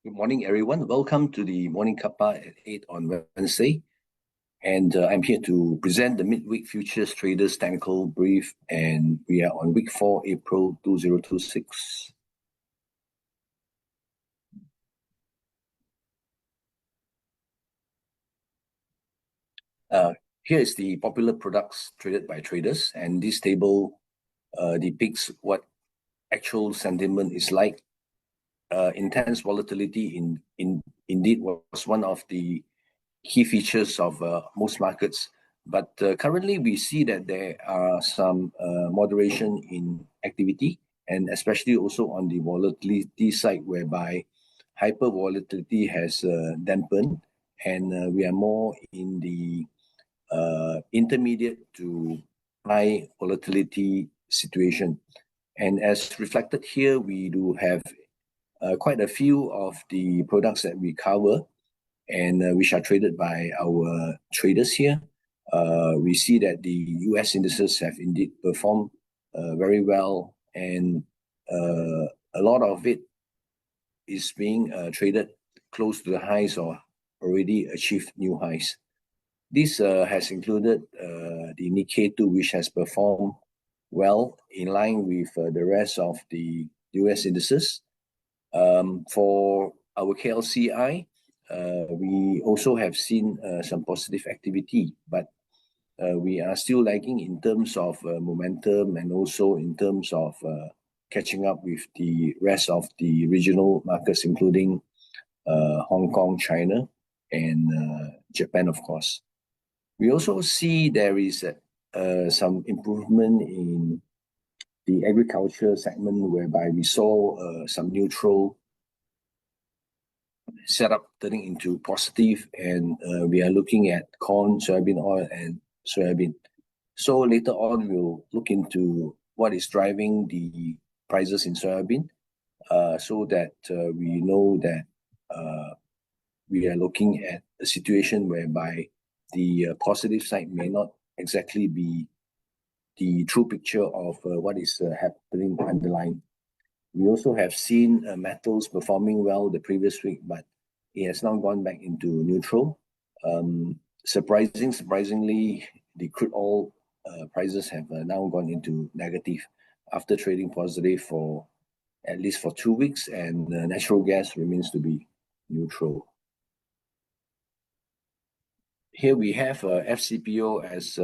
Good morning, everyone. Welcome to the Morning Kappa at 8 on Wednesday. And I'm here to present the Midweek Futures Traders Technical Brief. And we are on week 4, April 2026. Here is the popular products traded by traders. And this table depicts what actual sentiment is like. Intense volatility indeed was one of the key features of most markets. But currently, we see that there are some moderation in activity, and especially also on the volatility side, whereby hyper volatility has dampened, and we are more in the intermediate to high volatility situation. And as reflected here, we do have quite a few of the products that we cover and which are traded by our traders here. We see that the US indices have indeed performed very well, and a lot of it is being traded close to the highs or already achieved new highs. This has included the Nikkei 2, which has performed well in line with the rest of the US indices. For our KLCI, we also have seen some positive activity, but we are still lagging in terms of momentum and also in terms of catching up with the rest of the regional markets, including Hong Kong, China, and Japan, of course. We also see there is some improvement in the agriculture segment, whereby we saw some neutral setup turning into positive, and we are looking at corn, soybean oil, and soybean. So later on, we'll look into what is driving the prices in soybean, so that we know that we are looking at a situation whereby the positive side may not exactly be the true picture of what is happening underlying. We also have seen metals performing well the previous week, but it has now gone back into neutral. Surprisingly, the crude oil prices have now gone into negative after trading positive for at least for 2 weeks, and natural gas remains to be neutral. Here we have FCPO as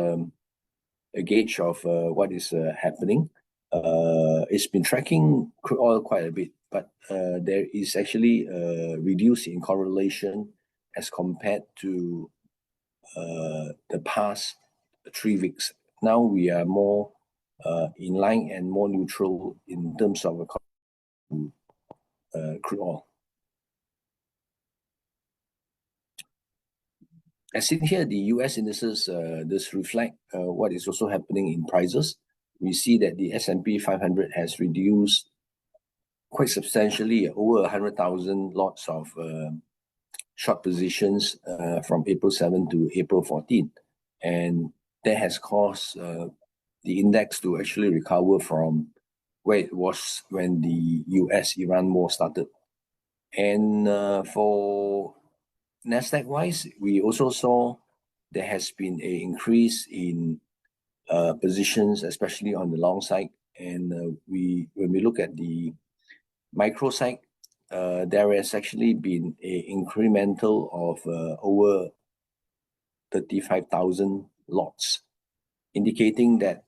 a gauge of what is happening. It's been tracking crude oil quite a bit, but there is actually a reduce in correlation as compared to the past 3 weeks. Now we are more in line and more neutral in terms of crude oil. As seen here, the US indices does reflect what is also happening in prices. We see that the S&P 500 has reduced quite substantially, over 100,000 lots of short positions from April 7 to April 14. And that has caused the index to actually recover from where it was when the US-Iran war started. And for Nasdaq-wise, we also saw there has been an increase in positions, especially on the long side. And when we look at the micro side, there has actually been an incremental of over 35,000 lots, indicating that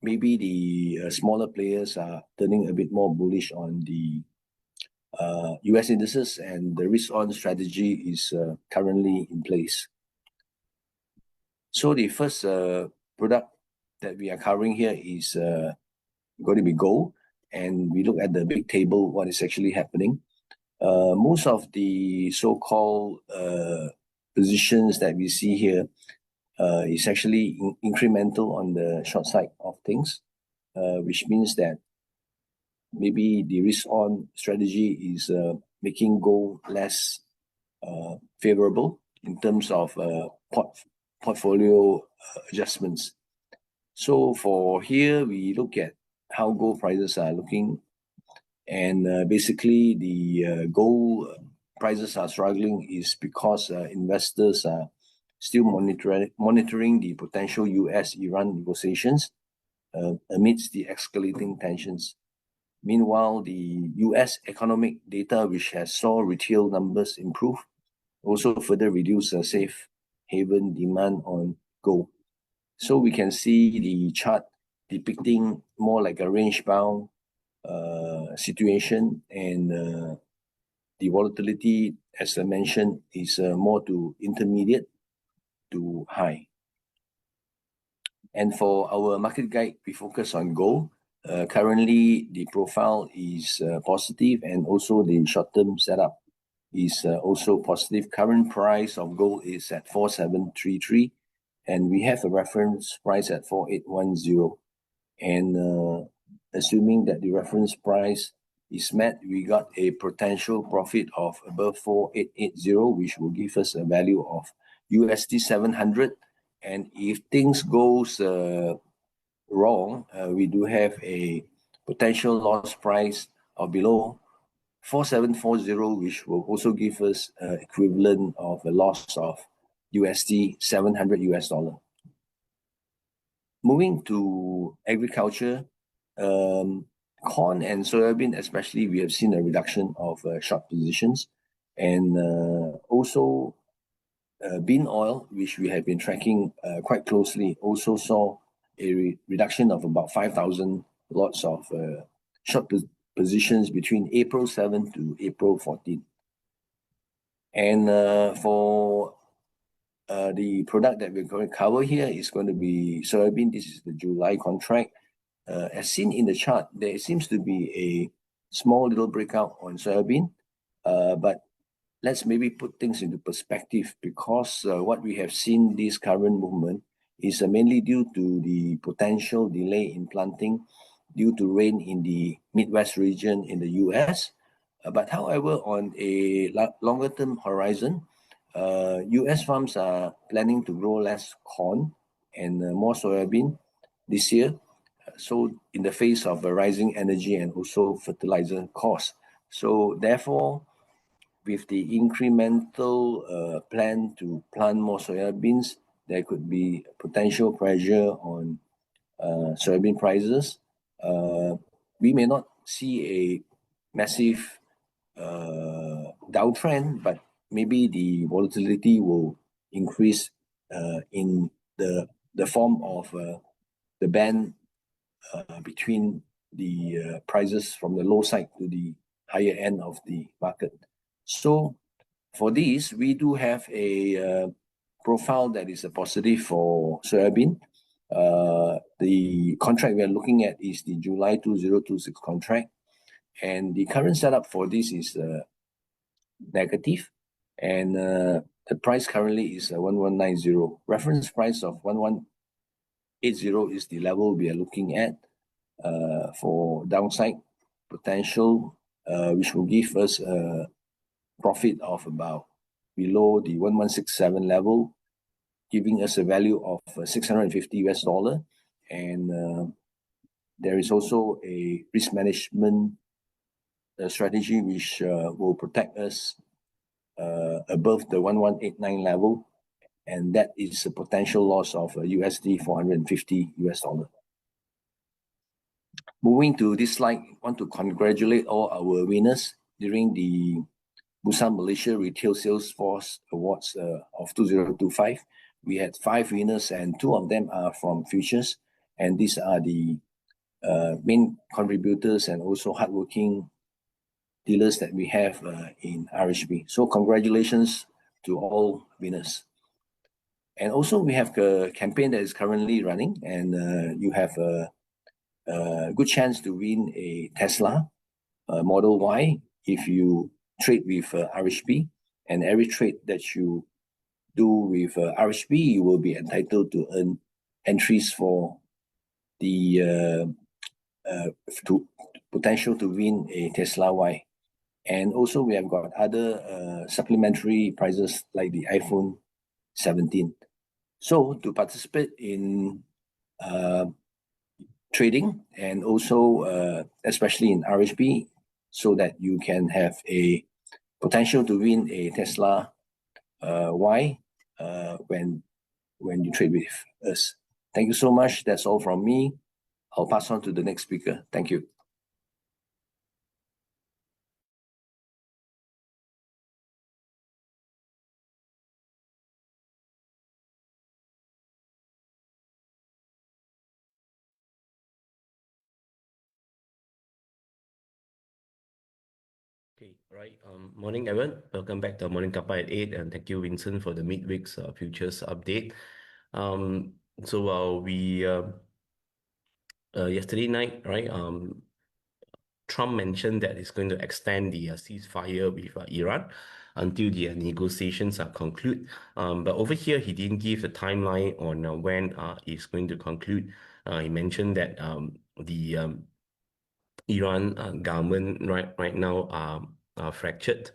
maybe the smaller players are turning a bit more bullish on the US indices, and the risk-on strategy is currently in place. So the first product that we are covering here is going to be gold, and we look at the big table, what is actually happening. Most of the so-called positions that we see here is actually incremental on the short side of things, which means that maybe the risk-on strategy is making gold less favorable in terms of portfolio adjustments. So for here, we look at how gold prices are looking, And basically, the gold prices are struggling is because investors are still monitoring the potential US-Iran negotiations amidst the escalating tensions. Meanwhile, the US economic data, which has saw retail numbers improve, also further reduce safe haven demand on gold. So we can see the chart depicting more like a range-bound situation, and the volatility, as I mentioned, is more to intermediate to high. And for our market guide, we focus on gold. Currently, the profile is positive, and also the short-term setup is also positive. Current price of gold is at 4,733, and we have a reference price at 4,810. And assuming that the reference price is met, we got a potential profit of above 4,880, which will give us a value of USD 700. And if things goes wrong, we do have a potential loss price of below 4,740, which will also give us equivalent of a loss of USD 700 US dollar. Moving to agriculture, corn and soybean especially, we have seen a reduction of short positions, and also bean oil, which we have been tracking quite closely, also saw a reduction of about 5,000 lots of short positions between April 7 to April 14. And for the product that we're going to cover here is going to be soybean. This is the July contract. As seen in the chart, there seems to be a small little breakout on soybean, but let's maybe put things into perspective, because what we have seen this current movement is mainly due to the potential delay in planting due to rain in the Midwest region in the US. But however, on a longer term horizon, US farms are planning to grow less corn and more soybean this year. So in the face of rising energy and also fertilizer costs. So therefore, with the incremental plan to plant more soybeans, there could be potential pressure on soybean prices. We may not see a massive downtrend, but maybe the volatility will increase in the form of the band between the prices from the low side to the higher end of the market. So for this, we do have a profile that is a positive for soybean. The contract we are looking at is the July 2026 contract, and the current setup for this is negative, and the price currently is 1190. Reference price of 1180 is the level we are looking at for downside potential, which will give us a profit of about below the 1167 level, giving us a value of 650 US dollar. And there is also a risk management strategy which will protect us above the 1189 level, and that is a potential loss of USD 450 US dollar. Moving to this slide, I want to congratulate all our winners during the Busan Malaysia Retail Sales Force Awards of 2025. We had 5 winners, and 2 of them are from futures, and these are the main contributors and also hardworking dealers that we have in RHB. So congratulations to all winners. And also we have a campaign that is currently running, and you have a good chance to win a Tesla Model Y if you trade with RHB. And every trade that you do with RHB, you will be entitled to earn entries for the to potential to win a Tesla Y. And also we have got other supplementary prizes like the iPhone 17. So to participate in trading, and also especially in RHB, so that you can have a potential to win a Tesla Y when you trade with us. Thank you so much. That's all from me. I'll pass on to the next speaker. Thank you. Okay, right. Morning, everyone. Welcome back to Morning Kappa at 8, and thank you, Vincent, for the midweek's futures update. So we yesterday night, right? Trump mentioned that he's going to extend the ceasefire with Iran until the negotiations are concluded. But over here, he didn't give a timeline on when it's going to conclude. He mentioned that the Iran government right now are fractured.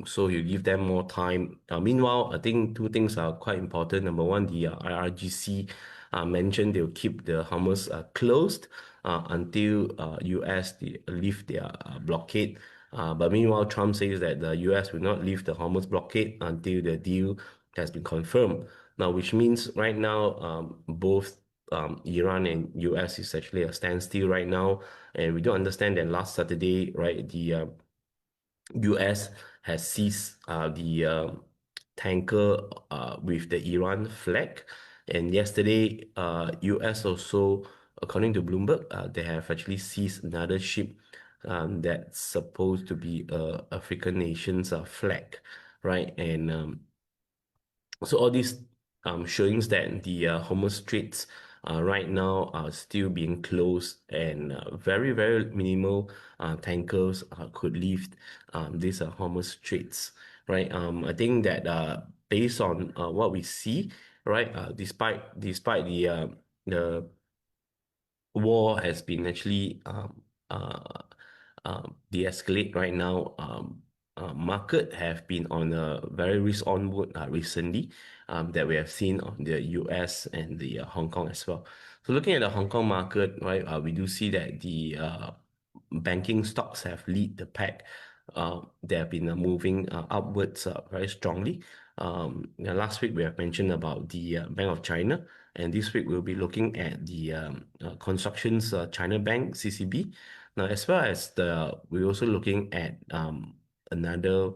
So you give them more time. Meanwhile, I think two things are quite important. Number one, the IRGC mentioned they'll keep the Hormuz closed until US lift their blockade. But meanwhile, Trump says that the US will not lift the Hormuz blockade until the deal has been confirmed. Now, which means right now, both Iran and US is actually a standstill right now, and we don't understand that last Saturday, right, the US has seized the tanker with the Iran flag, and yesterday, US also, according to Bloomberg, they have actually seized another ship that's supposed to be a African nation's flag, right, and so all these showings that the Hormuz Straits right now are still being closed, and very, very minimal tankers could leave these Hormuz Straits, right? I think that based on what we see, right, despite the war has been actually de-escalate right now. Market have been on a very risk onward recently that we have seen on the US and the Hong Kong as well. So looking at the Hong Kong market, right, we do see that the banking stocks have lead the pack. They have been moving upwards very strongly. Last week we have mentioned about the Bank of China, and this week we'll be looking at the Constructions China Bank (CCB). Now, as well as we're also looking at another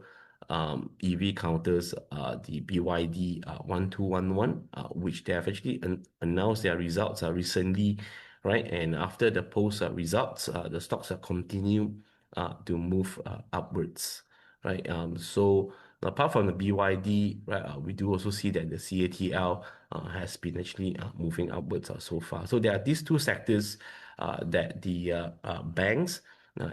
EV counters, the BYD 1211, which they have actually announced their results recently, right? And after the post results, the stocks are continue to move upwards, right? So apart from the BYD, right, we do also see that the CATL has been actually moving upwards so far. So there are these two sectors that the banks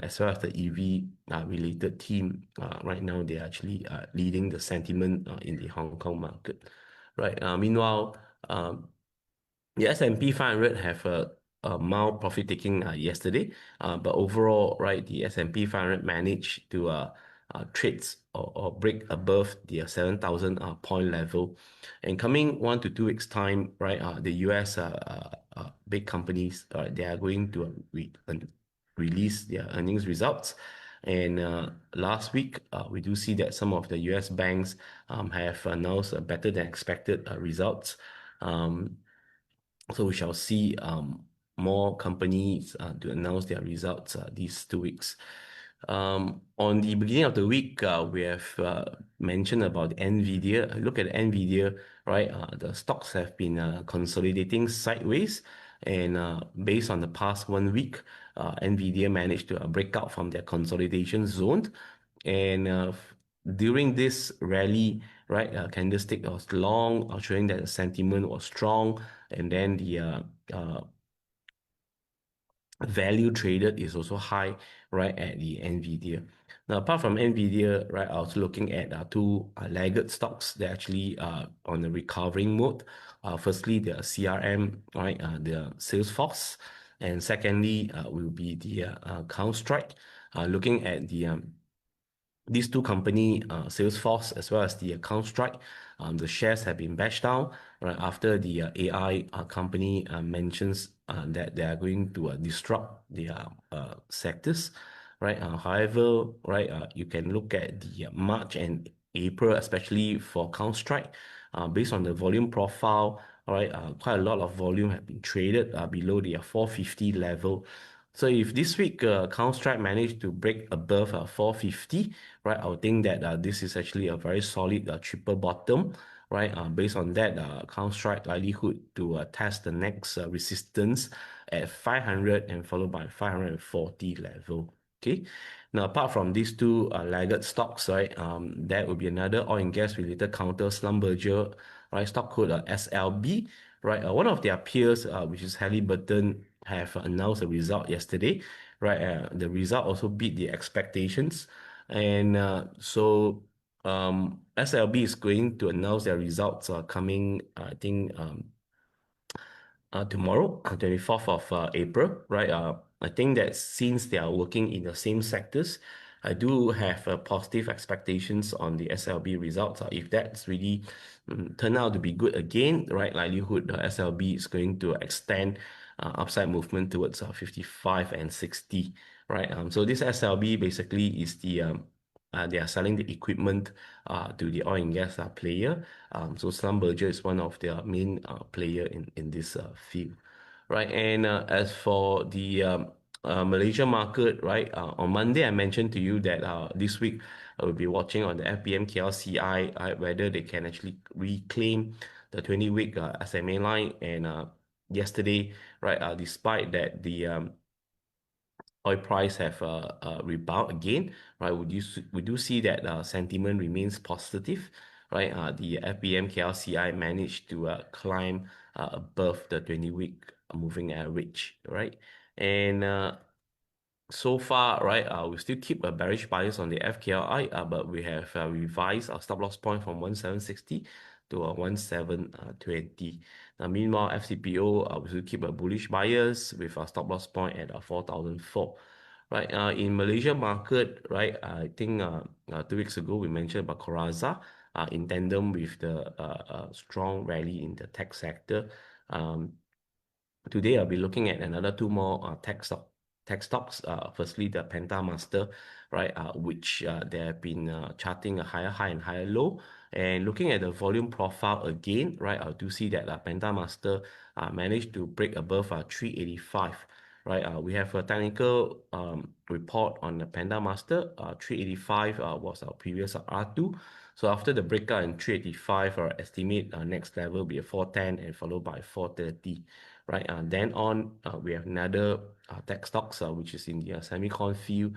as well as the EV related team right now, they're actually leading the sentiment in the Hong Kong market, right? Meanwhile, the S&P 500 have a mild profit taking yesterday, but overall, right, the S&P 500 managed to trades or break above the 7,000 point level. And coming 1 to 2 weeks time, right, the US big companies, they are going to release their earnings results. And last week, we do see that some of the US banks have announced better than expected results. So we shall see more companies to announce their results these 2 weeks. On the beginning of the week, we have mentioned about NVIDIA. Look at NVIDIA, right? The stocks have been consolidating sideways, and based on the past 1 week, NVIDIA managed to break out from their consolidation zone. And during this rally, right, candlestick was long, showing that the sentiment was strong, and then the value traded is also high, right, at the NVIDIA. Now, apart from NVIDIA, right, I was looking at two laggard stocks that actually on the recovering mode. Firstly, the CRM, right, the Salesforce, and secondly will be the CrowdStrike. Looking at the these two company, Salesforce as well as the CrowdStrike, the shares have been bashed down right after the AI company mentions that they are going to disrupt their sectors. right? However, right, you can look at the March and April, especially for Counter-Strike, based on the volume profile, all right, quite a lot of volume have been traded below the 450 level. So if this week Counter-Strike managed to break above 450, right, I would think that this is actually a very solid triple bottom, right? Based on that, Counter-Strike likelihood to test the next resistance at 500 and followed by 540 level. Okay. Now, apart from these two laggard stocks, right, that would be another oil and gas related counter, Schlumberger, right, stock code SLB, right. One of their peers, which is Halliburton, have announced a result yesterday, right. The result also beat the expectations, and SLB is going to announce their results coming, I think, tomorrow, 24th of April, right? I think that since they are working in the same sectors, I do have positive expectations on the SLB results. If that's really turn out to be good again, right? Likelihood the SLB is going to extend upside movement towards 55 and 60, right? So this SLB basically is they are selling the equipment to the oil and gas player. So Schlumberger is one of their main player in this field, right? And as for the Malaysia market, right? On Monday, I mentioned to you that this week I will be watching on the FBM KLCI whether they can actually reclaim the 20-week SMA line. And yesterday, right, despite that the oil price have rebound again, right? We do see that sentiment remains positive, right? The FBM KLCI managed to climb above the 20-week moving average, right? And so far, right, we still keep a bearish bias on the FKLI, but we have revised our stop loss point from 1760 to 1720. Now, meanwhile, FCPO, we still keep a bullish bias with our stop loss point at 4004. Right, in Malaysia market, right, I think 2 weeks ago we mentioned about Coraza, in tandem with the strong rally in the tech sector. Today I'll be looking at another two more tech stocks. Firstly, the Pentamaster, right, which they have been charting a higher high and higher low. And looking at the volume profile again, right, I do see that Pentamaster managed to break above 385. Right, we have a technical report on the Pentamaster. 385 was our previous R2. So after the breakout in 385, our estimate next level will be a 410 and followed by 430. Right, then on, we have another tech stocks, which is in the semicon field,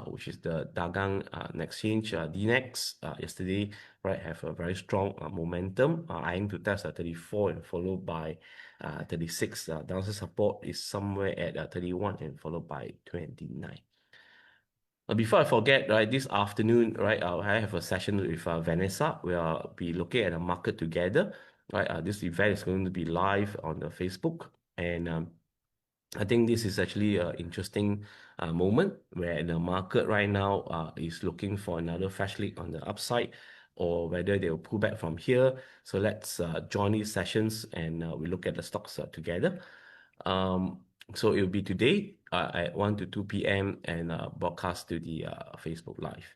which is the Dagang Exchange, DNEX. Yesterday, right, have a very strong momentum, eyeing to test 34 and followed by 36. Downside support is somewhere at 31 and followed by 29. Before I forget, right, this afternoon, right, I have a session with Vanessa. We'll be looking at the market together. Right, this event is going to be live on the Facebook, and I think this is actually an interesting moment where the market right now is looking for another fresh lead on the upside, or whether they will pull back from here. So let's join these sessions and we look at the stocks together. So it will be today at 1 to 2 p.m. and broadcast to the Facebook Live.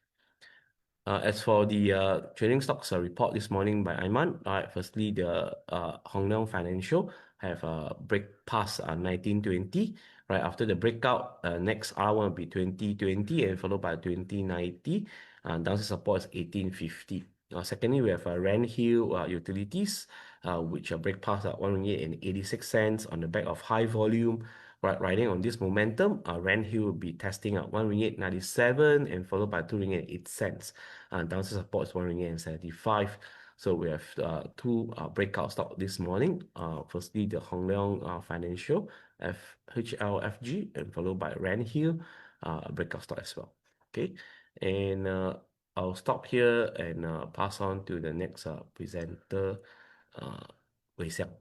As for the trading stocks report this morning by Aiman, firstly, the Hong Leong Financial have break past 1920. Right after the breakout, next R1 will be 2020 and followed by 2090. Downside support is 1850. Secondly, we have Rand Hill Utilities, which break past at 1 ringgit and 86 cents on the back of high volume. Right, riding on this momentum, Rand Hill will be testing at 1 ringgit 97 and followed by 2 ringgit 8 cents. Downside support is 1 ringgit and 75. So we have two breakout stock this morning. Firstly, the Hong Leong Financial, HLFG, and followed by Rand Hill, breakout stock as well. Okay, and I'll stop here and pass on to the next presenter, Wei Siang.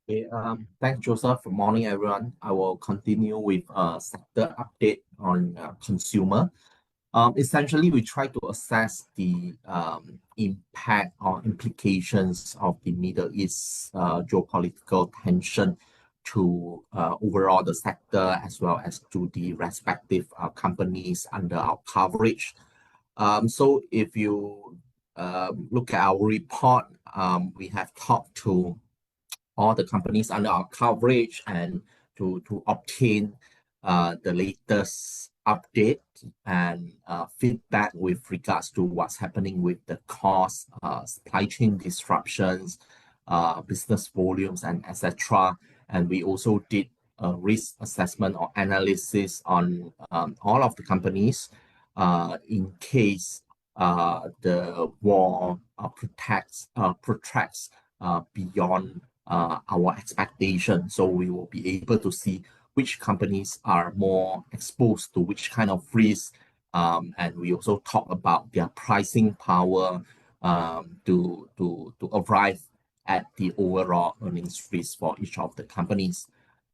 Okay, thanks, Joseph. Good morning, everyone. I will continue with sector update on consumer. Essentially, we try to assess the impact or implications of the Middle East geopolitical tension to overall the sector as well as to the respective companies under our coverage. So if you look at our report, we have talked to all the companies under our coverage and to obtain the latest update and feedback with regards to what's happening with the cost, supply chain disruptions, business volumes, and etc. And we also did a risk assessment or analysis on all of the companies in case the war protracts beyond our expectation. So we will be able to see which companies are more exposed to which kind of risk. And we also talk about their pricing power to arrive at the overall earnings risk for each of the companies.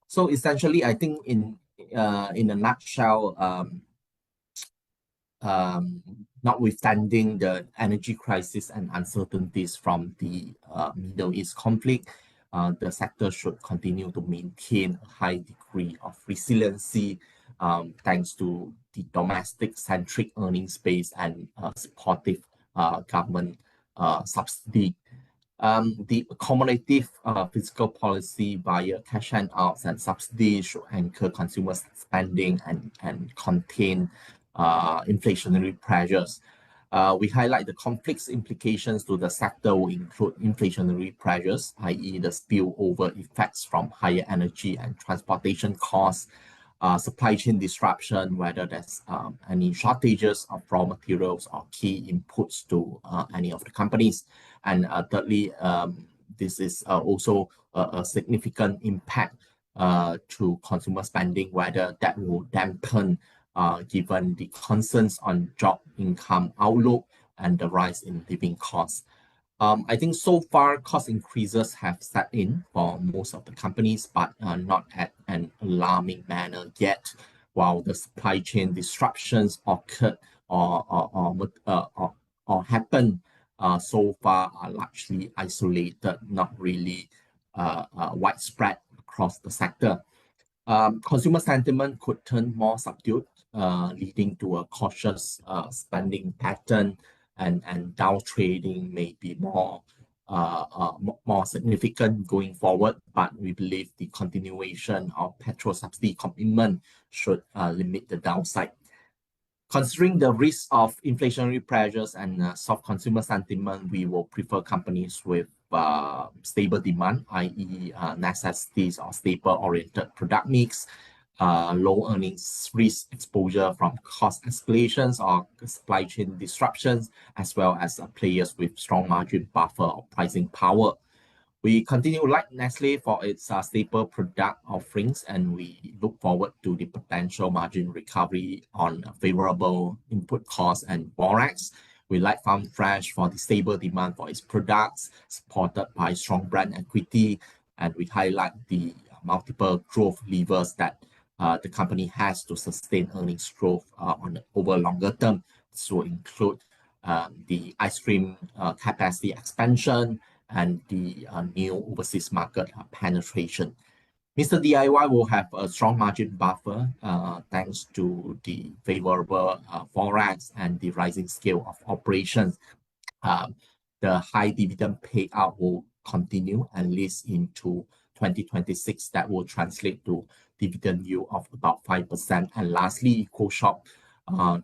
So essentially, I think in a nutshell, notwithstanding the energy crisis and uncertainties from the Middle East conflict, the sector should continue to maintain a high degree of resiliency thanks to the domestic-centric earnings base and supportive government subsidy. The accommodative fiscal policy via cash handouts and subsidies should anchor consumer spending and contain inflationary pressures. We highlight the conflict's implications to the sector will include inflationary pressures, i.e. the spillover effects from higher energy and transportation costs, supply chain disruption, whether there's any shortages of raw materials or key inputs to any of the companies. And thirdly, this is also a significant impact to consumer spending, whether that will dampen given the concerns on job income outlook and the rise in living costs. I think so far cost increases have set in for most of the companies, but not at an alarming manner yet, while the supply chain disruptions occurred or happen so far are largely isolated, not really widespread across the sector. Consumer sentiment could turn more subdued, leading to a cautious spending pattern, and down trading may be more significant going forward. But we believe the continuation of petrol subsidy commitment should limit the downside. Considering the risk of inflationary pressures and soft consumer sentiment, we will prefer companies with stable demand, i.e. necessities or staple-oriented product mix, low earnings risk exposure from cost escalations or supply chain disruptions, as well as players with strong margin buffer or pricing power. We continue to like Nestle for its staple product offerings, and we look forward to the potential margin recovery on favorable input costs and forex. We like Farm Fresh for the stable demand for its products, supported by strong brand equity, and we highlight the multiple growth levers that the company has to sustain earnings growth over longer term. This will include the ice cream capacity expansion and the new overseas market penetration. Mr. DIY will have a strong margin buffer thanks to the favorable forex and the rising scale of operations. The high dividend payout will continue at least into 2026. That will translate to dividend yield of about 5%. And lastly, EcoShop,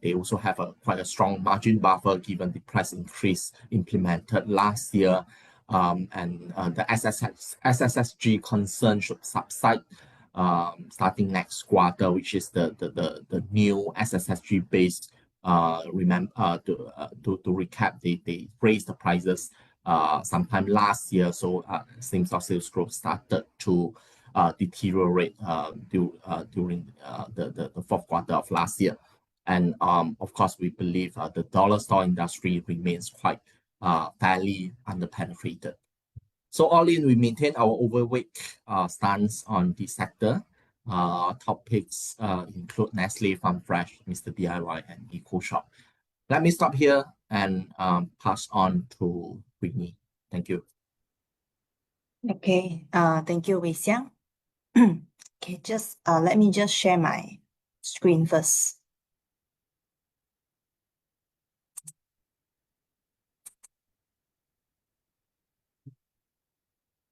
they also have quite a strong margin buffer given the price increase implemented last year. And the SSSG concern should subside starting next quarter, which is the new SSSG base. To recap, they raised the prices sometime last year, so same-store sales growth started to deteriorate during the fourth quarter of last year. And of course, we believe the dollar store industry remains quite fairly underpenetrated. So all in, we maintain our overweight stance on the sector. topics include Nestle, Farm Fresh, Mr. DIY, and Eco Shop. Let me stop here and pass on to Queenie. Thank you. Okay, thank you, Siang. Okay, let me just share my screen first.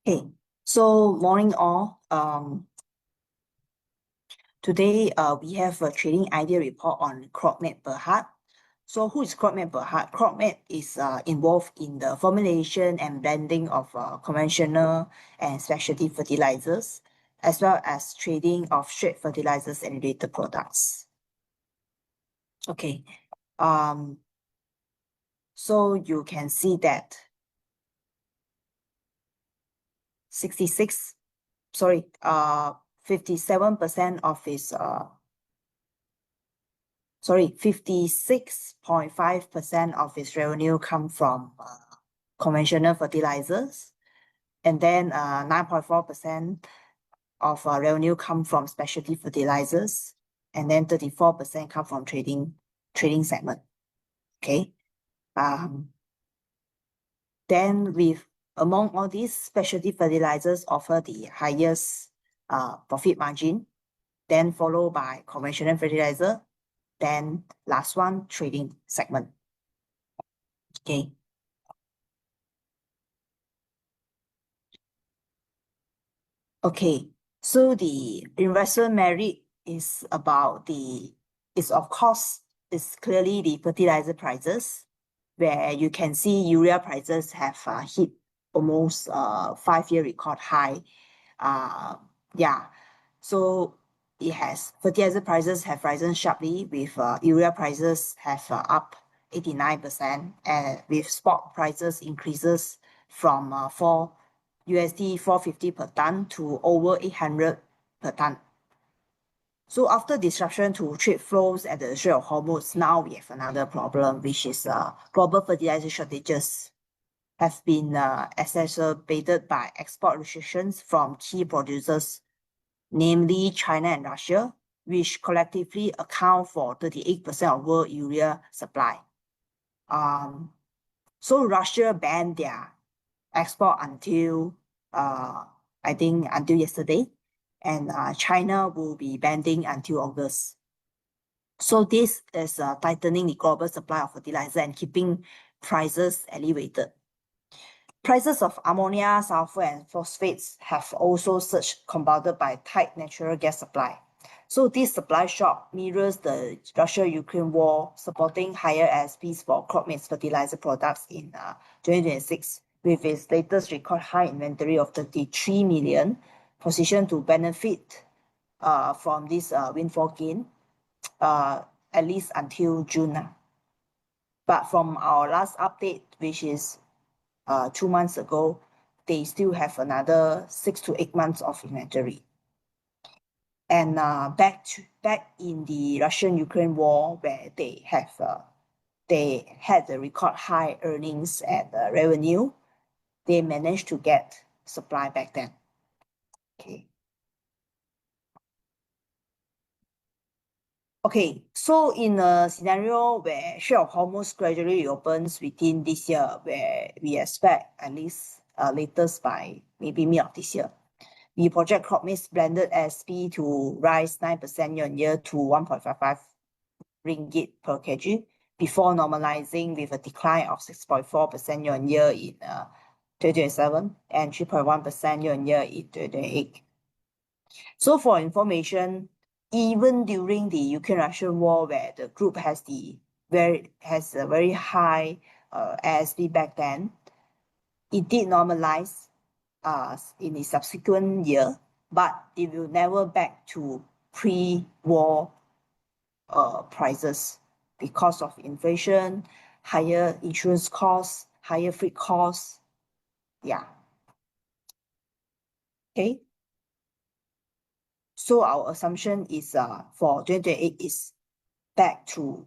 Okay, so morning all. Today we have a trading idea report on Cropmate Berhad. So who is Cropmate Berhad? Cropmate is involved in the formulation and blending of conventional and specialty fertilizers, as well as trading of straight fertilizers and related products. Okay, so you can see that 57% of its 56.5% of its revenue come from conventional fertilizers, and then 9.4% of revenue come from specialty fertilizers, and then 34% come from trading segment. Okay. Then among all these, specialty fertilizers offer the highest profit margin, then followed by conventional fertilizer, then last one, trading segment. Okay. Okay, so the investment merit is clearly the fertilizer prices, where you can see urea prices have hit almost 5-year record high. So fertilizer prices have risen sharply, with urea prices have up 89%, and with spot prices increases from $450 per ton to over 800 per ton. So after disruption to trade flows at the Strait of Hormuz, now we have another problem, which is global fertilizer shortages have been exacerbated by export restrictions from key producers, namely China and Russia, which collectively account for 38% of world urea supply. So Russia banned their export until yesterday, and China will be banning until August. So this is tightening the global supply of fertilizer and keeping prices elevated. Prices of ammonia, sulfur, and phosphates have also surged, compounded by tight natural gas supply. So this supply shock mirrors the Russia-Ukraine war, supporting higher ASPs for Cropmate's fertilizer products in 2026, with its latest record high inventory of 33 million, positioned to benefit from this windfall gain, at least until June. But from our last update, which is 2 months ago, they still have another 6 to 8 months of inventory. And back in the Russian-Ukraine war, where they had the record high earnings and revenue, they managed to get supply back then. Okay. Okay, so in a scenario where Strait of Hormuz gradually reopens within this year, where we expect at least latest by maybe mid of this year, we project Cropmate's blended ASP to rise 9% year-on-year to 1.55 ringgit per kg, before normalizing with a decline of 6.4% year-on-year in 2027 and 3.1% year-on-year in 2028. So for information, even during the Ukraine-Russian war, where the group has a very high ASP back then, it did normalize in the subsequent year, but it will never back to pre-war prices because of inflation, higher insurance costs, higher freight costs. Yeah. Okay. So our assumption is for 2028 is back to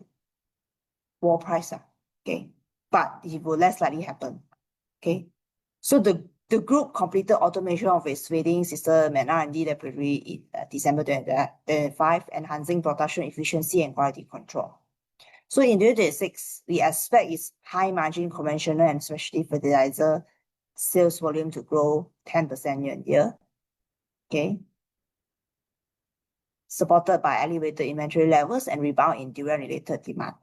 war price. Okay. But it will less likely happen. Okay. So the The group completed automation of its feeding system and R&D laboratory in December 2025, enhancing production efficiency and quality control. So in 2026, we expect its high margin conventional and specialty fertilizer sales volume to grow 10% year-on-year. Okay. Supported by elevated inventory levels and rebound in durian-related demand.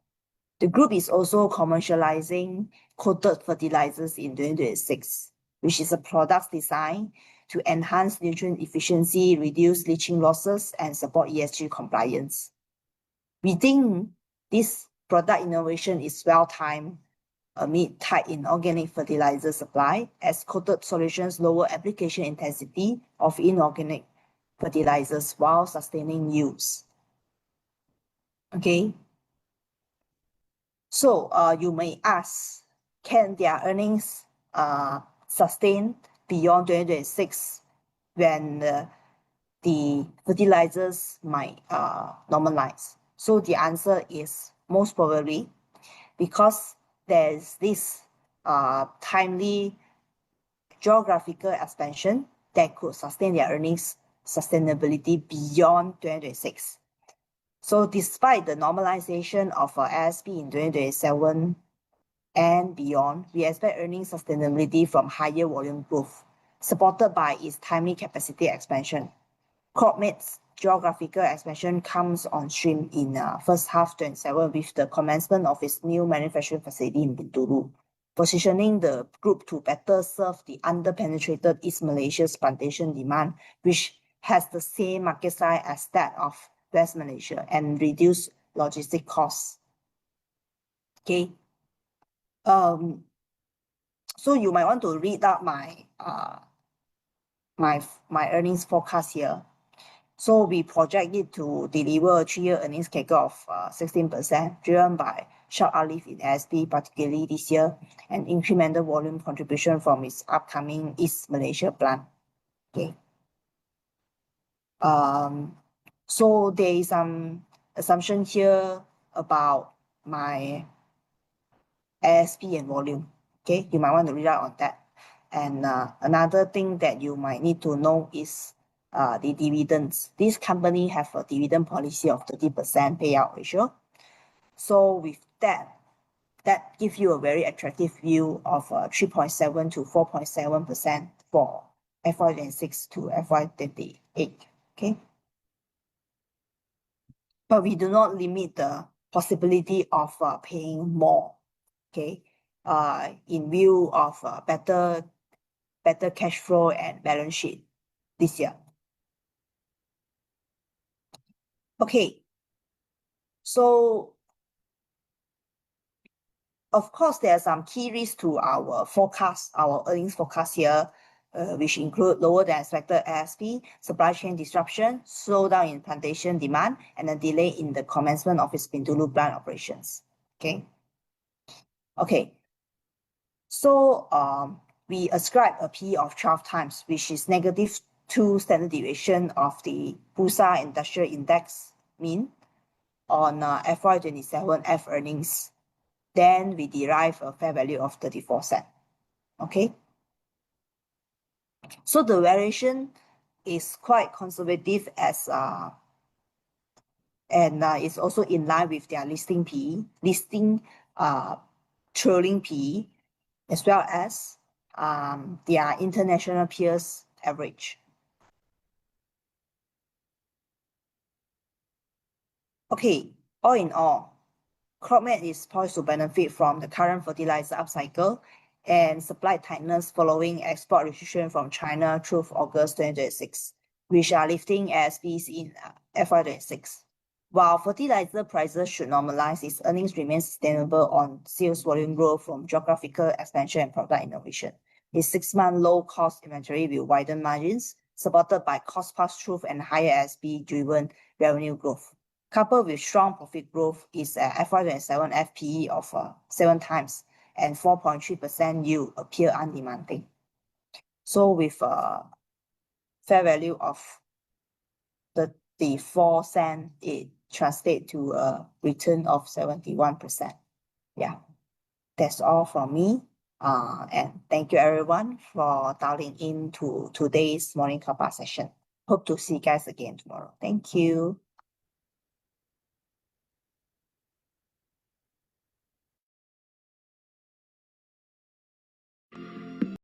The group is also commercializing coated fertilizers in 2026, which is a product designed to enhance nutrient efficiency, reduce leaching losses, and support ESG compliance. We think this product innovation is well-timed amid tight inorganic fertilizer supply, as coated solutions lower application intensity of inorganic fertilizers while sustaining yields. Okay. So you may ask, can their earnings sustain beyond 2026 when the fertilizers might normalize? So the answer is most probably, because there's this timely geographical expansion that could sustain their earnings sustainability beyond 2026. So despite the normalization of ASP in 2027 and beyond, we expect earnings sustainability from higher volume growth, supported by its timely capacity expansion. Cropmate's geographical expansion comes on stream in first half 2027 with the commencement of its new manufacturing facility in Bintulu, positioning the group to better serve the under-penetrated East Malaysia's plantation demand, which has the same market size as that of West Malaysia and reduce logistic costs. Okay. So you might want to read out my earnings forecast here. So we project it to deliver a 3-year earnings CAGR of 16%, driven by sharp uplift in ASP, particularly this year, and incremental volume contribution from its upcoming East Malaysia plant. Okay. So there is some assumption here about my ASP and volume. Okay, you might want to read out on that. And another thing that you might need to know is the dividends. This company have a dividend policy of 30% payout ratio. So with that gives you a very attractive view of 3.7 to 4.7% for FY26 to FY28. Okay. But we do not limit the possibility of paying more. Okay. In view of better cash flow and balance sheet this year. Okay. So of course, there are some key risks to our forecast, our earnings forecast here, which include lower than expected ASP, supply chain disruption, slowdown in plantation demand, and a delay in the commencement of its Bintulu plant operations. Okay. Okay. So we ascribe a P of 12 times, which is -2 standard deviation of the Bursa Industrial Index mean on FY27 F earnings. Then we derive a fair value of 34 cents. Okay. So the variation is quite conservative as and is also in line with their listing trailing P, as well as their international peers average. Okay, all in all, Cropmate is poised to benefit from the current fertilizer upcycle and supply tightness following export restriction from China through August 2026, which are lifting ASPs in FY26. While fertilizer prices should normalize, its earnings remain sustainable on sales volume growth from geographical expansion and product innovation. Its 6-month low-cost inventory will widen margins, supported by cost pass-through and higher ASP-driven revenue growth. Coupled with strong profit growth, its FY27 FPE of 7 times and 4.3% yield appear undemanding. So with a fair value of 34 cents, it translates to a return of 71%. Yeah, that's all from me. And thank you everyone for dialing in to today's morning kapa session. Hope to see you guys again tomorrow. Thank you.